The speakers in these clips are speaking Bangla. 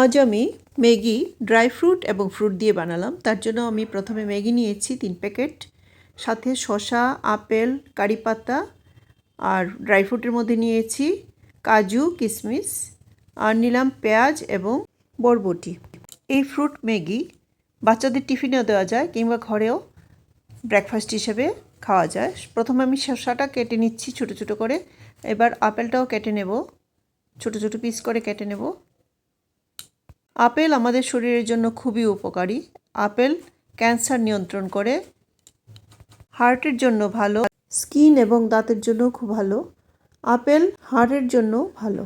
আজ আমি ম্যাগি ড্রাই ফ্রুট এবং ফ্রুট দিয়ে বানালাম। তার জন্য আমি প্রথমে ম্যাগি নিয়েছি 3 প্যাকেট, সাথে শসা, আপেল, কারি পাতা আর ড্রাই ফ্রুটের মধ্যে নিয়েছি কাজু, কিশমিশ আর নিলাম পেঁয়াজ এবং বরবটি। এই ফ্রুট ম্যাগি বাচ্চাদের টিফিনেও দেওয়া যায় কিংবা ঘরেও ব্রেকফাস্ট হিসেবে খাওয়া যায়। প্রথমে আমি শসাটা কেটে নিচ্ছি ছোটো ছোটো করে। এবার আপেলটাও কেটে নেব, ছোটো ছোটো পিস করে কেটে নেব। আপেল আমাদের শরীরের জন্য খুবই উপকারী। আপেল ক্যান্সার নিয়ন্ত্রণ করে, হার্টের জন্য ভালো, স্কিন এবং দাঁতের জন্য খুব ভালো। আপেল হার্টের জন্য ভালো।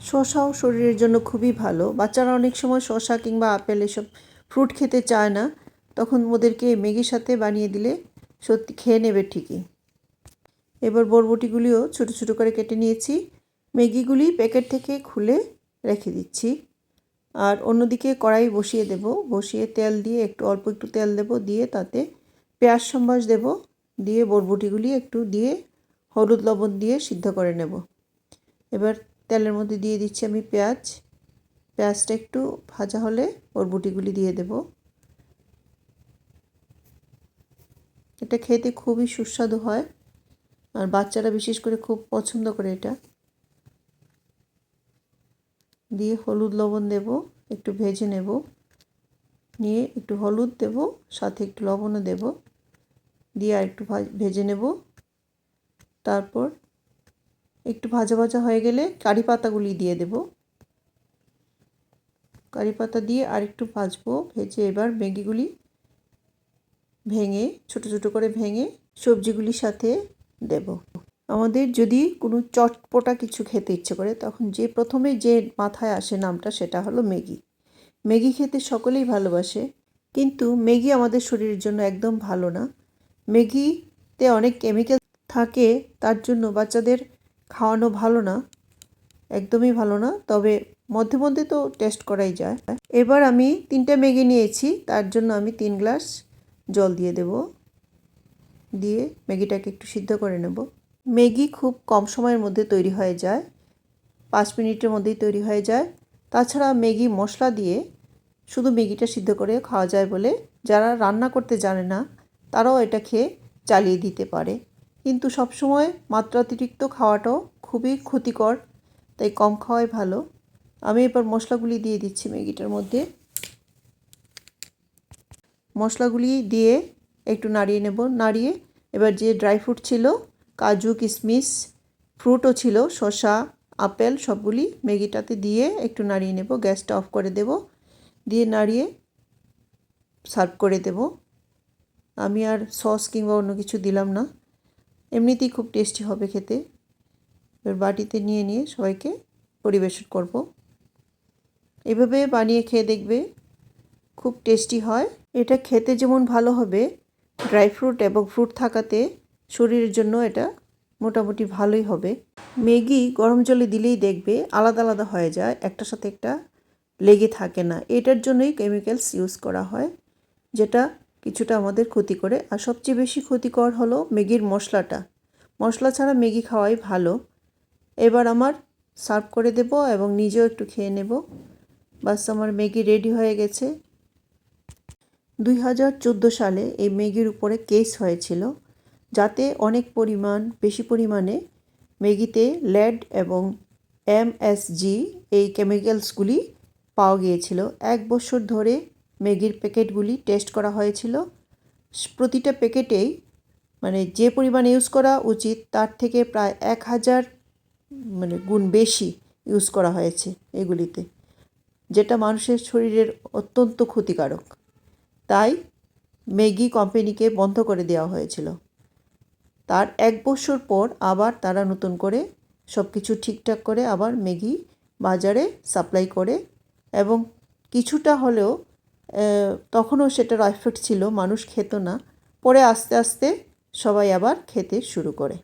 শসাও শরীরের জন্য খুবই ভালো। বাচ্চারা অনেক সময় শসা কিংবা আপেল এসব ফ্রুট খেতে চায় না, তখন ওদেরকে ম্যাগির সাথে বানিয়ে দিলে সত্যি খেয়ে নেবে ঠিকই। এবার বরবটিগুলিও ছোটো ছোটো করে কেটে নিয়েছি। ম্যাগিগুলি প্যাকেট থেকে খুলে রেখে দিচ্ছি। আর অন্যদিকে কড়াই বসিয়ে দেব, বসিয়ে তেল দিয়ে অল্প একটু তেল দেব, দিয়ে তাতে পেঁয়াজ সম্বাস দেব, দিয়ে বরবটিগুলি একটু দিয়ে হলুদ লবণ দিয়ে সিদ্ধ করে নেব। এবার তেলের মধ্যে দিয়ে দিচ্ছি আমি পেঁয়াজটা একটু ভাজা হলে বরবটিগুলি দিয়ে দেব। এটা খেতে খুবই সুস্বাদু হয় আর বাচ্চারা বিশেষ করে খুব পছন্দ করে এটা। দিয়ে হলুদ লবণ দেব, একটু ভেজে নেব, নিয়ে একটু হলুদ দেব, সাথে একটু লবণও দেব, দিয়ে আর একটু ভেজে নেব। তারপর একটু ভাজা ভাজা হয়ে গেলে কারি পাতাগুলি দিয়ে দেব। কারি পাতা দিয়ে আর একটু ভাজবো, ভেজে এবার ম্যাগিগুলি ভেঙে ছোট ছোট করে ভেঙে সবজিগুলির সাথে দেব। আমাদের যদি কোনো চটপটা কিছু খেতে ইচ্ছে করে, তখন প্রথমে যে মাথায় আসে নামটা সেটা হলো ম্যাগি। ম্যাগি খেতে সকলেই ভালোবাসে, কিন্তু ম্যাগি আমাদের শরীরের জন্য একদম ভালো না। ম্যাগিতে অনেক কেমিক্যাল থাকে, তার জন্য বাচ্চাদের খাওয়ানো ভালো না, একদমই ভালো না। তবে মধ্যে মধ্যে তো টেস্ট করাই যায়। এবার আমি 3টে ম্যাগি নিয়েছি, তার জন্য আমি 3 গ্লাস জল দিয়ে দেব, দিয়ে ম্যাগিটাকে একটু সিদ্ধ করে নেব। ম্যাগি খুব কম সময়ের মধ্যে তৈরি হয়ে যায়, 5 মিনিটের মধ্যেই তৈরি হয়ে যায়। তাছাড়া ম্যাগি মশলা দিয়ে শুধু ম্যাগিটা সিদ্ধ করে খাওয়া যায় বলে যারা রান্না করতে জানে না তারাও এটা খেয়ে চালিয়ে দিতে পারে, কিন্তু সবসময় মাত্রাতিরিক্ত খাওয়াটাও খুবই ক্ষতিকর, তাই কম খাওয়াই ভালো। আমি এবার মশলাগুলি দিয়ে দিচ্ছি ম্যাগিটার মধ্যে। মশলাগুলি দিয়ে একটু নাড়িয়ে নেব, নাড়িয়ে এবার যে ড্রাই ফ্রুট ছিল, কাজু, কিশমিশ, ফ্রুটও ছিল, শসা, আপেল, সবগুলি ম্যাগিটাতে দিয়ে একটু নাড়িয়ে নেব। গ্যাসটা অফ করে দেব, দিয়ে নাড়িয়ে সার্ভ করে দেব। আমি আর সস কিংবা অন্য কিছু দিলাম না, এমনিতেই খুব টেস্টি হবে খেতে। এবার বাটিতে নিয়ে নিয়ে সবাইকে পরিবেশন করব। এভাবে বানিয়ে খেয়ে দেখবে, খুব টেস্টি হয়। এটা খেতে যেমন ভালো হবে, ড্রাই ফ্রুট এবং ফ্রুট থাকাতে শরীরের জন্য এটা মোটামুটি ভালোই হবে। ম্যাগি গরম জলে দিলেই দেখবে আলাদা আলাদা হয়ে যায়, একটার সাথে একটা লেগে থাকে না। এটার জন্যই কেমিক্যালস ইউজ করা হয়, যেটা কিছুটা আমাদের ক্ষতি করে। আর সবচেয়ে বেশি ক্ষতিকর হলো ম্যাগির মশলাটা। মশলা ছাড়া ম্যাগি খাওয়াই ভালো। এবার আমার সার্ভ করে দেব এবং নিজেও একটু খেয়ে নেব। বাস, আমার ম্যাগি রেডি হয়ে গেছে। 2014 সালে এই ম্যাগির উপরে কেস হয়েছিল, যাতে বেশি পরিমাণে ম্যাগিতে লেড এবং MSG এই কেমিক্যালসগুলি পাওয়া গিয়েছিল। 1 বছর ধরে ম্যাগির প্যাকেটগুলি টেস্ট করা হয়েছিল। প্রতিটা প্যাকেটেই যে পরিমাণ ইউজ করা উচিত তার থেকে প্রায় 1000 গুণ বেশি ইউজ করা হয়েছে এগুলিতে, যেটা মানুষের শরীরের অত্যন্ত ক্ষতিকারক। তাই ম্যাগি কোম্পানিকে বন্ধ করে দেওয়া হয়েছিল। তার 1 বছর পর আবার তারা নতুন করে সব কিছু ঠিকঠাক করে আবার ম্যাগি বাজারে সাপ্লাই করে, এবং কিছুটা হলেও তখনও সেটার এফেক্ট ছিল, মানুষ খেত না। পরে আস্তে আস্তে সবাই আবার খেতে শুরু করে।